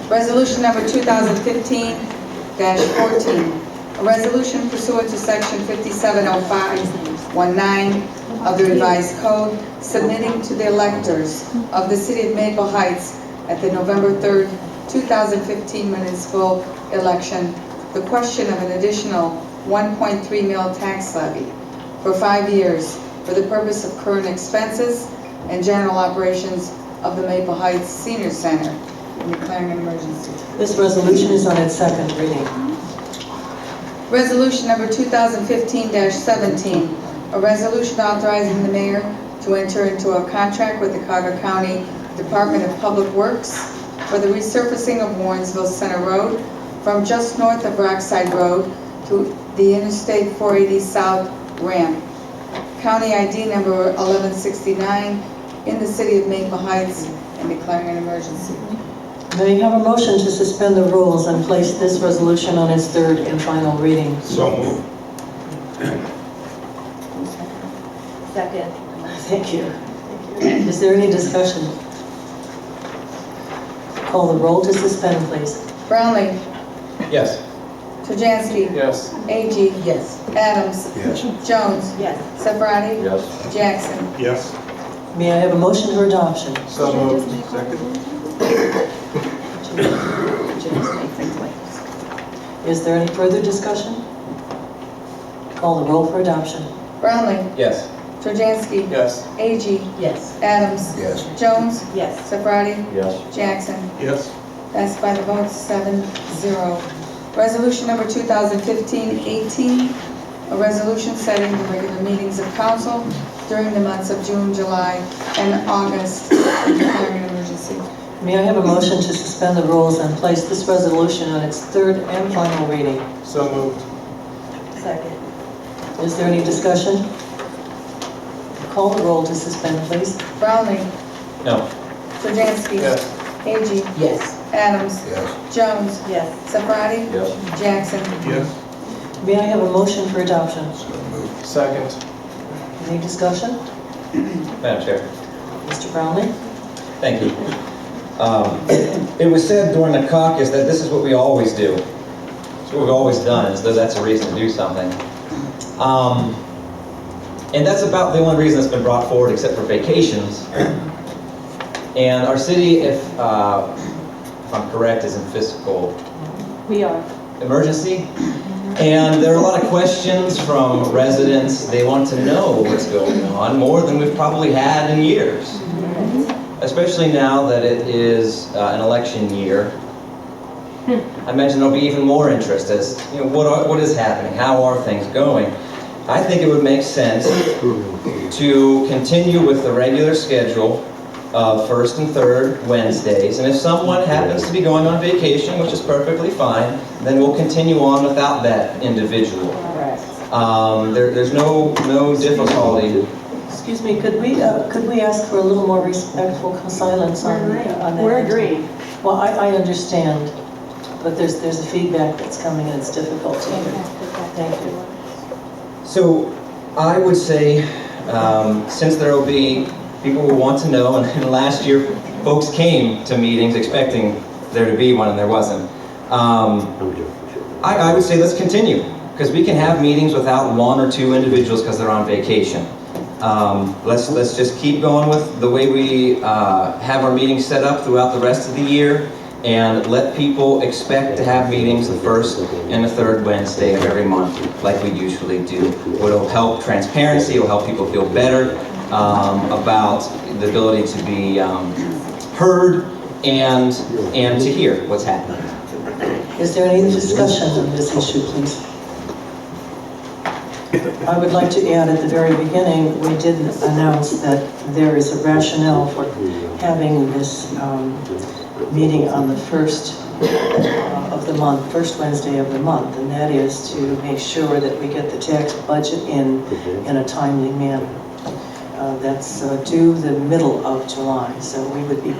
Resolution number 2015-14, a resolution pursuant to section 570519 of the revised code, submitting to the electors of the city of Maple Heights at the November 3rd, 2015 municipal election, the question of an additional 1.3 mil tax levy for 5 years for the purpose of current expenses and general operations of the Maple Heights Senior Center, and declaring an emergency. This resolution is on its second reading. Resolution number 2015-17, a resolution authorizing the mayor to enter into a contract with the Cuyahoga County Department of Public Works for the resurfacing of Warrensville Center Road from just north of Rockside Road to the Interstate 480 South ramp. County ID number 1169 in the city of Maple Heights, and declaring an emergency. May I have a motion to suspend the rules and place this resolution on its third and final reading? So moved. Second. Thank you. Is there any discussion? Call the roll to suspend, please. Brownlee, Yes. Turjansky, Yes. Agee, Yes. Adams, Yes. Jones, Yes. Sefrati, Yes. Jackson. Yes. May I have a motion for adoption? So moved. Second. Is there any further discussion? Call the roll for adoption. Brownlee, Yes. Turjansky, Yes. Agee, Yes. Adams, Yes. Jones, Yes. Sefrati, Yes. Jackson. Yes. Passed by the vote 7-0. Resolution number 2015-18, a resolution setting the regular meetings of council during the months of June, July, and August, and declaring an emergency. May I have a motion to suspend the rules and place this resolution on its third and final reading? So moved. Second. Is there any discussion? Call the roll to suspend, please. Brownlee, No. Turjansky, Yes. Agee, Yes. Adams, Yes. Jones, Yes. Sefrati, Yes. Jackson. Yes. May I have a motion for adoption? So moved. Second. Any discussion? Madam Chair, Mr. Brownlee? thank you. It was said during the caucus that this is what we always do. It's what we've always done, as though that's a reason to do something. And that's about the only reason that's been brought forward, except for vacations. And our city, if I'm correct, is in fiscal We are. emergency. And there are a lot of questions from residents. They want to know what's going on, more than we've probably had in years. Especially now that it is an election year. I imagine there'll be even more interest as, you know, what is happening? How are things going? I think it would make sense to continue with the regular schedule of first and third Wednesdays. And if someone happens to be going on vacation, which is perfectly fine, then we'll continue on without that individual. There's no difficulty. Excuse me, could we ask for a little more respectful silence on that? We're agreeing. Well, I understand, but there's a feedback that's coming and it's difficult to hear. Thank you. So I would say, since there will be people who want to know, and last year folks came to meetings expecting there to be one and there wasn't, I would say let's continue, because we can have meetings without one or two individuals because they're on vacation. Let's just keep going with the way we have our meetings set up throughout the rest of the year, and let people expect to have meetings the first and the third Wednesday of every month, like we usually do. It'll help transparency, it'll help people feel better about the ability to be heard and to hear what's happening. Is there any discussion on this issue, please? I would like to add at the very beginning, we did announce that there is a rationale for having this meeting on the first of the month, first Wednesday of the month, and that is to make sure that we get the tax budget in a timely manner. That's due the middle of July, so we would be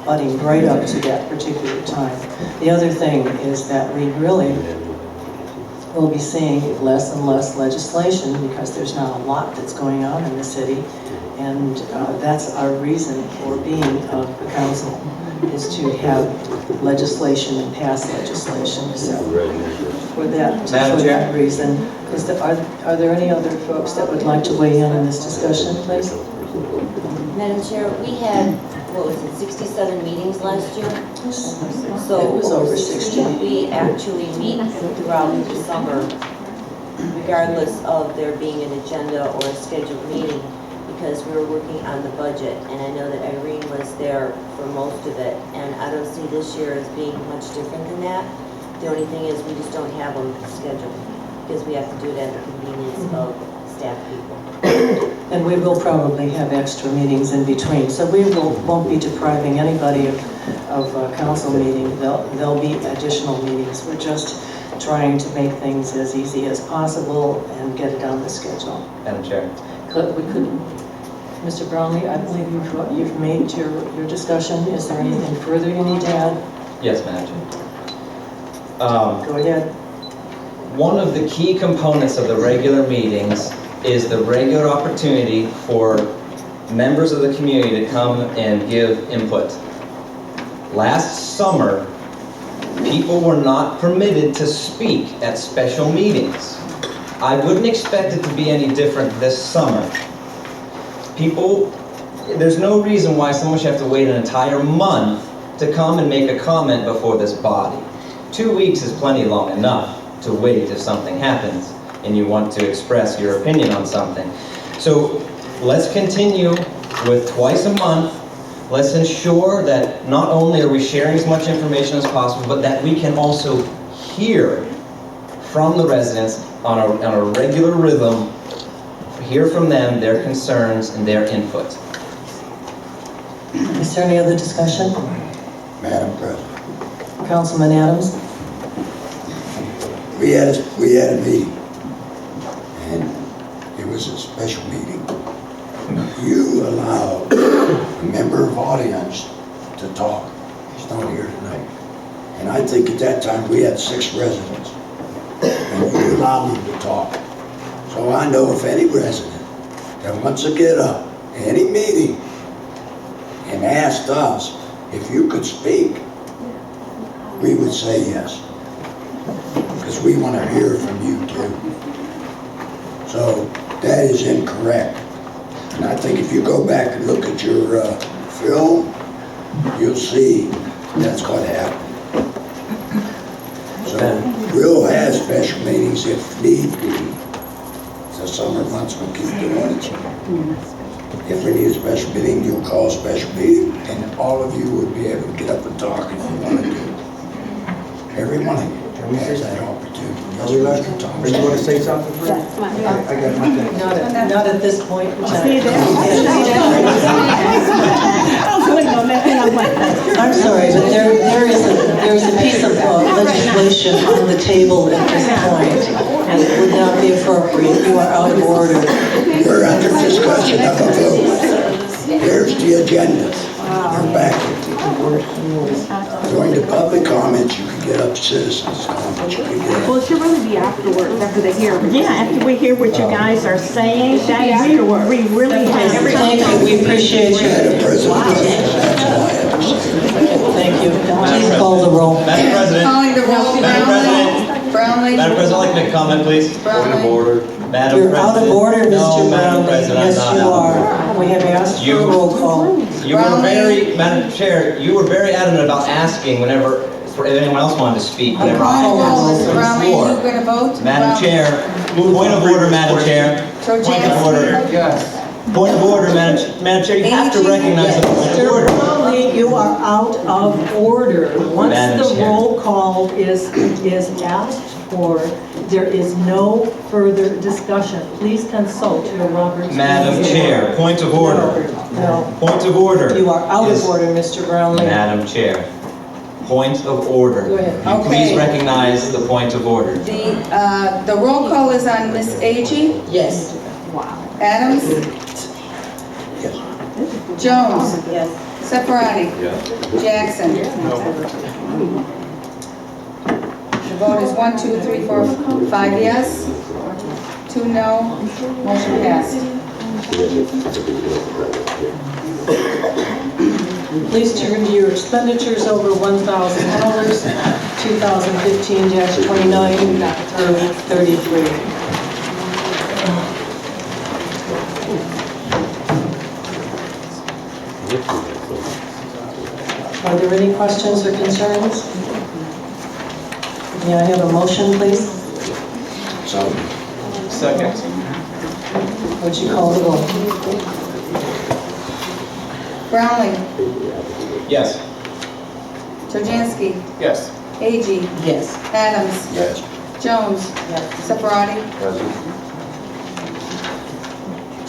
butting right up to that particular time. The other thing is that we really will be seeing less and less legislation because there's not a lot that's going on in the city, and that's our reason for being of the council. is to have legislation and pass legislation. So for that reason, are there any other folks that would like to weigh in on this discussion, please? Madam Chair, we had, 67 meetings last year? So It was over 60. We actually meet throughout the summer, regardless of there being an agenda or a scheduled meeting, because we were working on the budget, and I know that Irene was there for most of it, and I don't see this year as being much different than that. The only thing is we just don't have them scheduled, because we have to do it at the convenience of staff people. And we will probably have extra meetings in between, so we won't be depriving anybody of council meeting. There'll be additional meetings. We're just trying to make things as easy as possible and get it on the schedule. Madam Chair. Mr. Brownlee, I believe you've made your discussion. Is there anything further you need to add? Yes, Madam Chair. Go ahead. One of the key components of the regular meetings is the regular opportunity for members of the community to come and give input. Last summer, people were not permitted to speak at special meetings. I wouldn't expect it to be any different this summer. There's no reason why someone should have to wait an entire month to come and make a comment before this body. 2 weeks is plenty long enough to wait if something happens and you want to express your opinion on something. So let's continue with twice a month. Let's ensure that not only are we sharing as much information as possible, but that we can also hear from the residents on a regular rhythm, hear from them, their concerns, and their input. Is there any other discussion? Madam President, Councilman Adams? we had a meeting, and it was a special meeting. You allowed a member of audience to talk. He's not here tonight. And I think at that time we had 6 residents, and you allowed them to talk. So I know if any resident that wants to get up at any meeting and asked us if you could speak, we would say yes. Because we want to hear from you too. So that is incorrect. And I think if you go back and look at your film, you'll see that's what happened. So we'll have special meetings if need be. The summer months we'll keep doing it. If we need a special meeting, you'll call a special meeting, and all of you will be able to get up and talk if you want to do it. Every one of you has that opportunity. You want to say something first? I got my thing. Not at this point in time. I'm sorry, but there is a piece of legislation on the table at this point, and it would not be appropriate. You are out of order. We're under discussion of a vote. Here's the agenda. We're back. Going to public comments, you can get up to citizens' comments, you can get Well, it should really be afterwards, after they hear. Yeah, after we hear what you guys are saying, that we really have. Thank you, we appreciate you. Madam President, that's all I have to say. Thank you. Please call the roll. Madam President. Calling the roll. Madam President. Brownlee. Madam President, I'd like to make a comment, please. Brownlee. Madam You're out of President. order, Mr. No, Madam Brownlee. President, I'm Yes, not you out of order. are. We have asked for You- a roll call. You were Brownlee. Madam Chair, you were very adamant about asking whenever, for anyone else wanted to speak, I'm whenever I calling the roll. asked Mr. for the Brownlee, floor. you going to vote? Madam Brownlee. Chair, point of order, Madam Chair. Point of order. Yes. Point of order, Madam Chair, you have to AG, recognize the point of Mr. order. Brownlee, you are out of order. Once Madam the Chair. roll call is asked for, there is no further discussion. Please consult your Robert's. Madam rules of Chair, order. point of order. No, Point of order. you are out is- of order, Mr. Brownlee. Madam Chair, point of order. Go ahead. Will you please Okay. recognize the point of order? The roll call is on Miss Agee, Yes. Adams, Yes. Jones, Yes. Separati, Jackson. The vote is 1, 2, 3, 4, 5 yes, 2 no, motion passed. Please turn to your expenditures over $1,000, 2015-29 through 33. Are there any questions or concerns? May I have a motion, please? So, Second. Would you call the roll? Brownlee, Yes. Turjansky, Yes. Agee, Yes. Adams, yes. Jones, Sephardi, Present.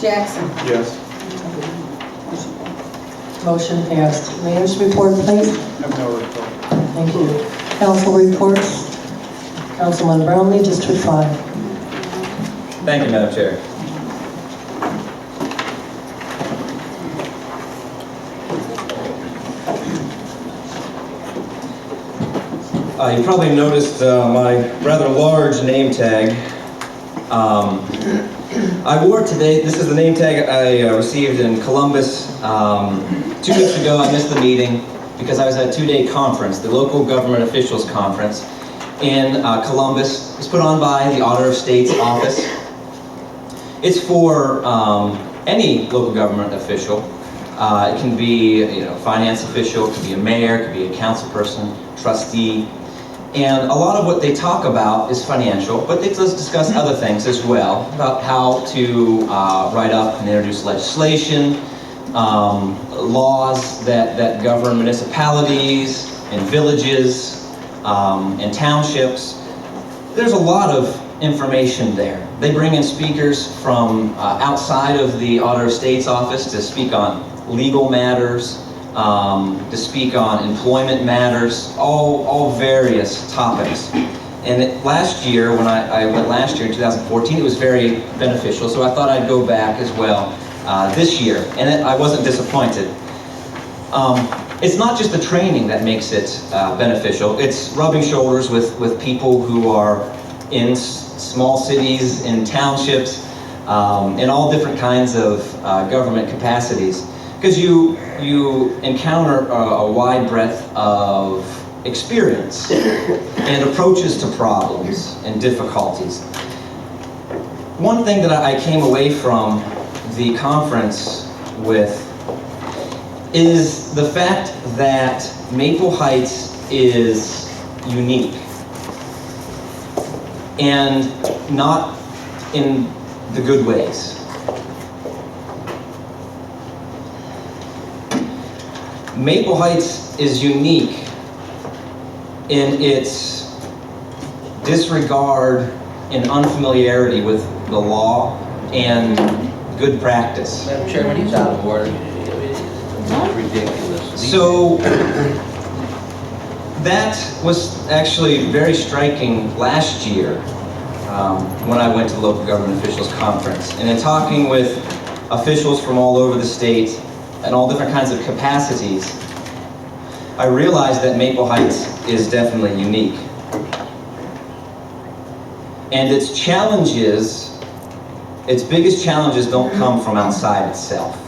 Jackson. Yes. Motion passed. Mayor's report, please. Have no report. Thank you. Council reports. Councilman Brownlee, District 5. Thank you, Madam Chair. You probably noticed my rather large name tag. I wore it today. This is the name tag I received in Columbus. 2 weeks ago, I missed the meeting because I was at a 2-day conference, the Local Government Officials Conference in Columbus. It was put on by the Auditor of State's office. It's for any local government official. It can be a finance official, it can be a mayor, it can be a council person, trustee. And a lot of what they talk about is financial, but they does discuss other things as well, about how to write up and introduce legislation, laws that govern municipalities and villages and townships. There's a lot of information there. They bring in speakers from outside of the Auditor of State's office to speak on legal matters, to speak on employment matters, all various topics. And last year, when I went last year in 2014, it was very beneficial, so I thought I'd go back as well this year, and I wasn't disappointed. It's not just the training that makes it beneficial, it's rubbing shoulders with people who are in small cities, in townships, in all different kinds of government capacities. Because you encounter a wide breadth of experience and approaches to problems and difficulties. One thing that I came away from the conference with is the fact that Maple Heights is unique, and not in the good ways. Maple Heights is unique in its disregard and unfamiliarity with the law and good practice. Madam Chairman, he's out of order. It's ridiculous. So that was actually very striking last year when I went to the Local Government Officials Conference. And in talking with officials from all over the state and all different kinds of capacities, I realized that Maple Heights is definitely unique. And its challenges, its biggest challenges don't come from outside itself.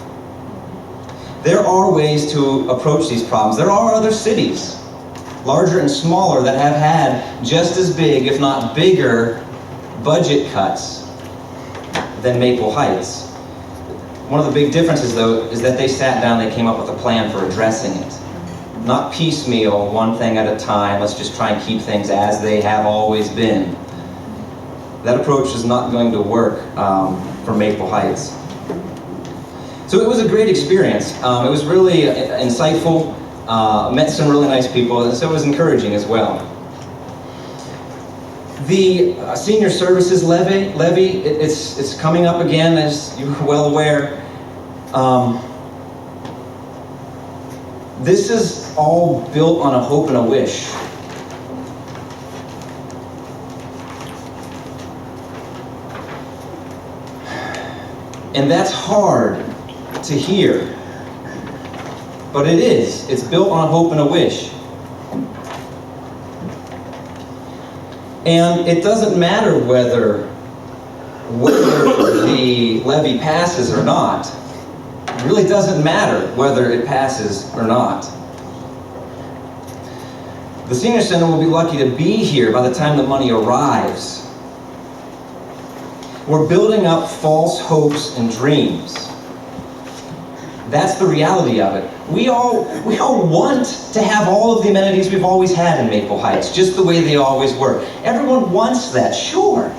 There are ways to approach these problems. There are other cities, larger and smaller, that have had just as big, if not bigger, budget cuts than Maple Heights. One of the big differences, though, is that they sat down, they came up with a plan for addressing it. Not piecemeal, one thing at a time, let's just try and keep things as they have always been. That approach is not going to work for Maple Heights. So it was a great experience. It was really insightful, met some really nice people, and so it was encouraging as well. The Senior Services Levy, it's coming up again, as you're well aware. This is all built on a hope and a wish. And that's hard to hear, but it is. It's built on a hope and a wish. And it doesn't matter whether the levy passes or not. It really doesn't matter whether it passes or not. The senior center will be lucky to be here by the time the money arrives. We're building up false hopes and dreams. That's the reality of it. We all want to have all of the amenities we've always had in Maple Heights, just the way they always were. Everyone wants that, sure.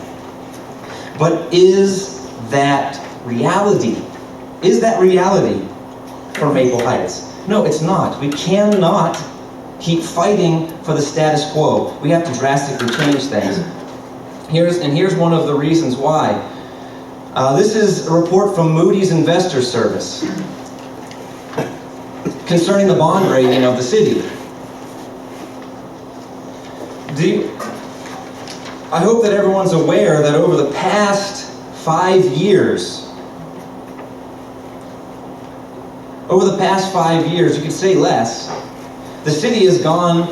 But is that reality? Is that reality for Maple Heights? No, it's not. We cannot keep fighting for the status quo. We have to drastically change things. Here's one of the reasons why. This is a report from Moody's Investor Service concerning the bond rating of the city. I hope that everyone's aware that over the past 5 years, you could say less, the city has gone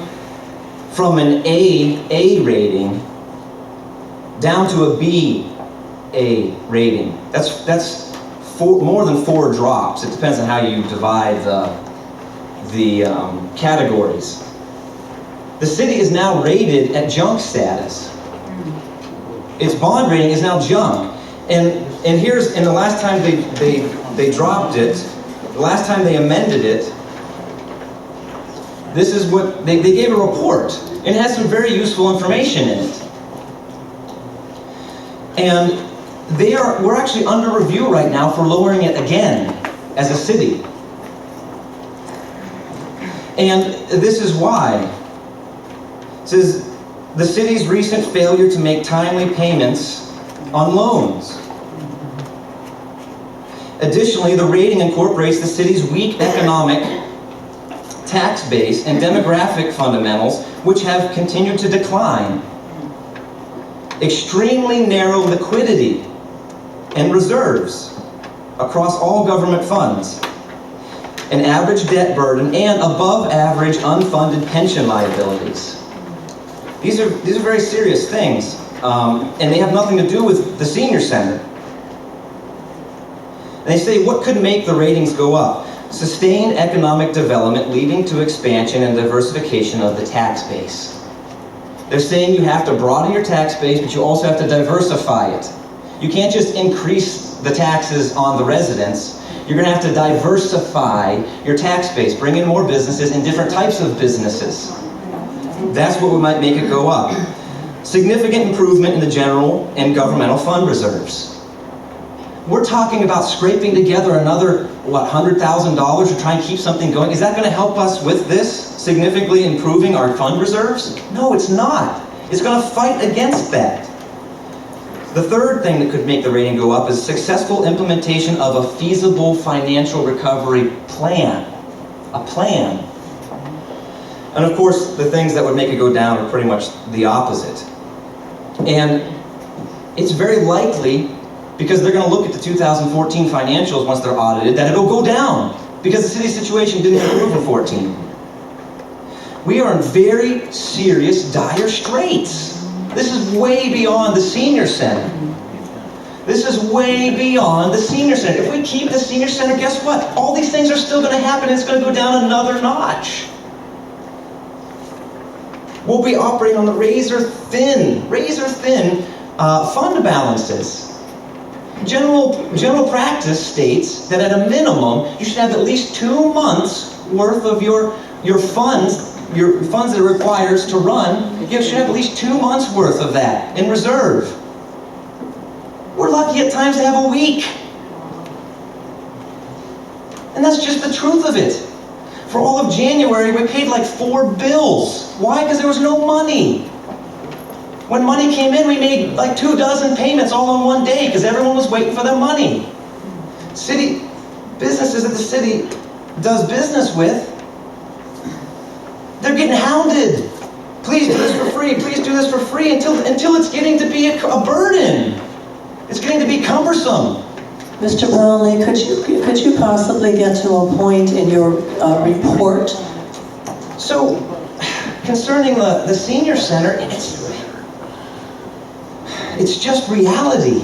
from an A rating down to a B rating. That's more than 4 drops. It depends on how you divide the categories. The city is now rated at junk status. Its bond rating is now junk. And the last time they dropped it, the last time they amended it, this is what they gave a report. It has some very useful information in it. And we're actually under review right now for lowering it again as a city. And this is why. It says, the city's recent failure to make timely payments on loans. Additionally, the rating incorporates the city's weak economic, tax base, and demographic fundamentals, which have continued to decline. Extremely narrow liquidity and reserves across all government funds, an average debt burden, and above average unfunded pension liabilities. These are very serious things, and they have nothing to do with the senior center. And they say, what could make the ratings go up? Sustained economic development leading to expansion and diversification of the tax base. They're saying you have to broaden your tax base, but you also have to diversify it. You can't just increase the taxes on the residents. You're going to have to diversify your tax base, bring in more businesses and different types of businesses. That's what might make it go up. Significant improvement in the general and governmental fund reserves. We're talking about scraping together another, $100,000 to try and keep something going. Is that going to help us with this, significantly improving our fund reserves? No, it's not. It's going to fight against that. The third thing that could make the rating go up is successful implementation of a feasible financial recovery plan. A plan. And of course, the things that would make it go down are pretty much the opposite. And it's very likely, because they're going to look at the 2014 financials once they're audited, that it'll go down, because the city's situation didn't improve in 14. We are in very serious, dire straits. This is way beyond the senior center. This is way beyond the senior center. If we keep the senior center, guess what? All these things are still going to happen. It's going to go down another notch. We'll be operating on the razor-thin fund balances. General practice states that at a minimum, you should have at least 2 months worth of your funds that it requires to run. You should have at least 2 months worth of that in reserve. We're lucky at times to have a week. And that's just the truth of it. For all of January, we paid like 4 bills. Why? Because there was no money. When money came in, we made like 24 payments all in one day because everyone was waiting for their money. City businesses that the city does business with, they're getting hounded. Please do this for free. Please do this for free until it's getting to be a burden. It's getting to be cumbersome. Mr. Brownlee, could you possibly get to a point in your report? So, concerning the senior center, it's just reality.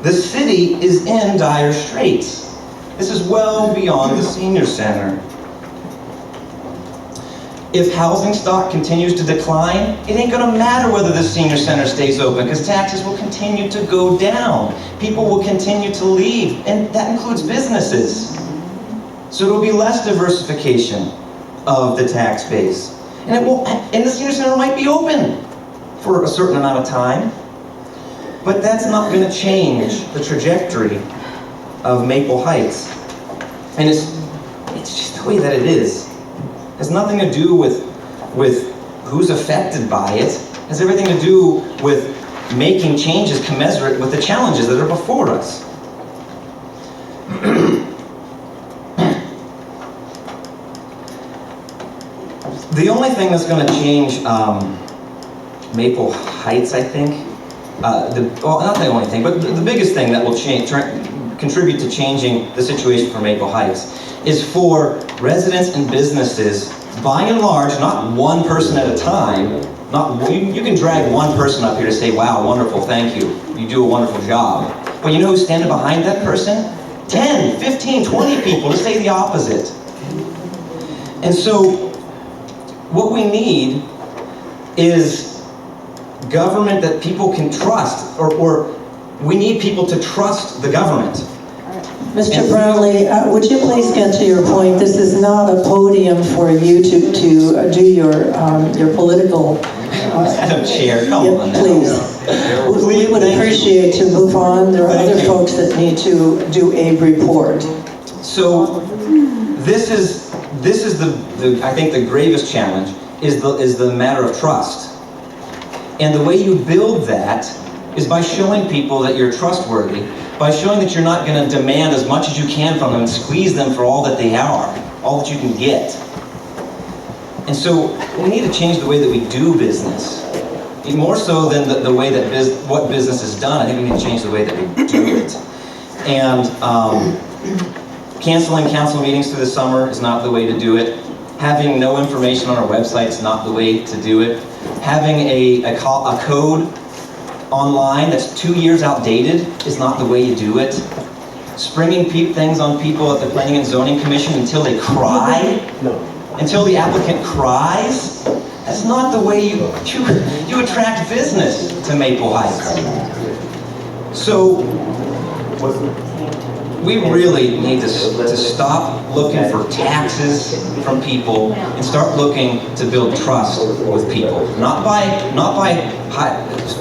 The city is in dire straits. This is well beyond the senior center. If housing stock continues to decline, it ain't gonna matter whether the senior center stays open, because taxes will continue to go down. People will continue to leave, and that includes businesses. So there will be less diversification of the tax base. And the senior center might be open for a certain amount of time, but that's not gonna change the trajectory of Maple Heights. And it's just the way that it is. It has nothing to do with who's affected by it. It has everything to do with making changes commensurate with the challenges that are before us. The only thing that's going to change Maple Heights, I think, well, not the only thing, but the biggest thing that will contribute to changing the situation for Maple Heights is for residents and businesses, by and large, not one person at a time. You can drag one person up here to say, wow, wonderful, thank you, you do a wonderful job. But you know who's standing behind that person? 10, 15, 20 people to say the opposite. And so, what we need is government that people can trust, or we need people to trust the government. Mr. Brownlee, would you please get to your point? This is not a podium for you to do your political... Madam Chair, come on now. Please. We would appreciate to move on. There are other folks that need to do a report. So, this is the I think the gravest challenge is the matter of trust. And the way you build that is by showing people that you're trustworthy, by showing that you're not going to demand as much as you can from them and squeeze them for all that they are, all that you can get. And so we need to change the way that we do business. More so than the way that what business is done, I think we need to change the way that we do it. And canceling council meetings through the summer is not the way to do it. Having no information on our website is not the way to do it. Having a code online that's 2 years outdated is not the way you do it. Springing things on people at the Planning and Zoning Commission until they cry, until the applicant cries, that's not the way you attract business to Maple Heights. So, we really need to stop looking for taxes from people and start looking to build trust with people. Not by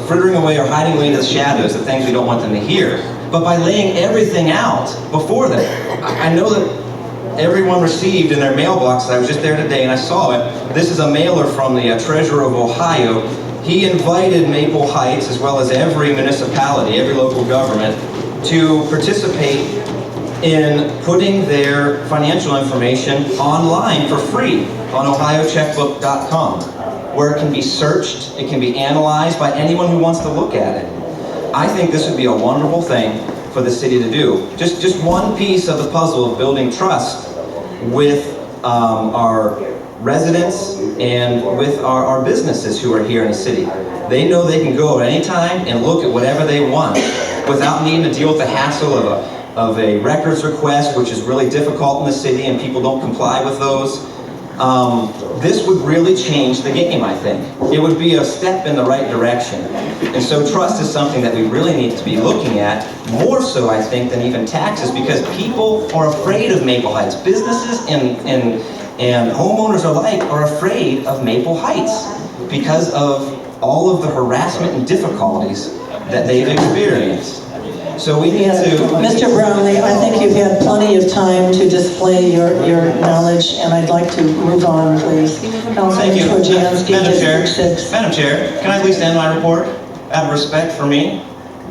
frittering away or hiding away into the shadows the things we don't want them to hear, but by laying everything out before them. I know that everyone received in their mailbox, I was just there today and I saw it, this is a mailer from the Treasurer of Ohio. He invited Maple Heights, as well as every municipality, every local government, to participate in putting their financial information online for free on ohiocheckbook.com, where it can be searched, it can be analyzed by anyone who wants to look at it. I think this would be a wonderful thing for the city to do. Just one piece of the puzzle of building trust with our residents and with our businesses who are here in the city. They know they can go at any time and look at whatever they want without needing to deal with the hassle of a records request, which is really difficult in the city and people don't comply with those. This would really change the game, I think. It would be a step in the right direction. And so trust is something that we really need to be looking at, more so, I think, than even taxes, because people are afraid of Maple Heights. Businesses and homeowners alike are afraid of Maple Heights because of all of the harassment and difficulties that they've experienced. So we need to... Mr. Brownlee, I think you've had plenty of time to display your knowledge, and I'd like to move on, please. Thank you. Madam Chair, can I please end my report out of respect for me?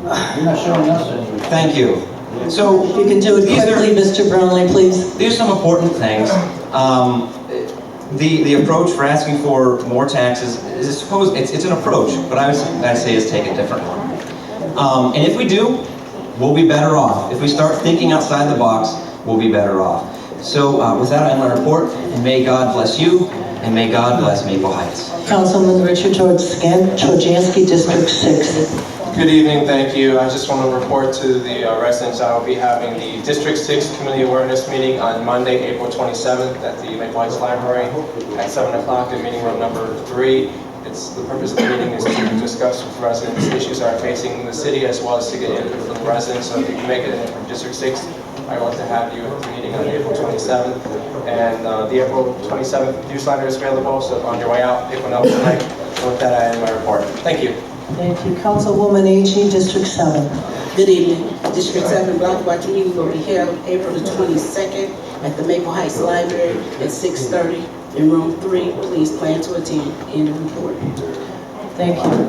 You're not showing us anything. Thank you. So If you can do it quickly, Mr. Brownlee, please. these are some important things. The approach for asking for more taxes is, it's an approach, but I'd say is take a different one. And if we do, we'll be better off. If we start thinking outside the box, we'll be better off. So with that, I end my report, and may God bless you, and may God bless Maple Heights. Councilman Richard Trojanski, District 6. Good evening, thank you. I just want to report to the residents I will be having the District 6 Community Awareness Meeting on Monday, April 27th at the Maple Heights Library at 7 o'clock in meeting room number 3. The purpose of the meeting is to discuss with residents issues that are facing the city as well as to get input from the residents. So if you can make it in from District 6, I'd love to have you at the meeting on April 27th. And the April 27th newsletter is available, so on your way out, pick one up tonight. And with that, I end my report. Thank you. Thank you. Councilwoman Agee, District 7. Good evening. District 7 Block Watch meeting will be held April the 22nd at the Maple Heights Library at 6:30 in room 3. Please plan to attend. End of report. Thank you.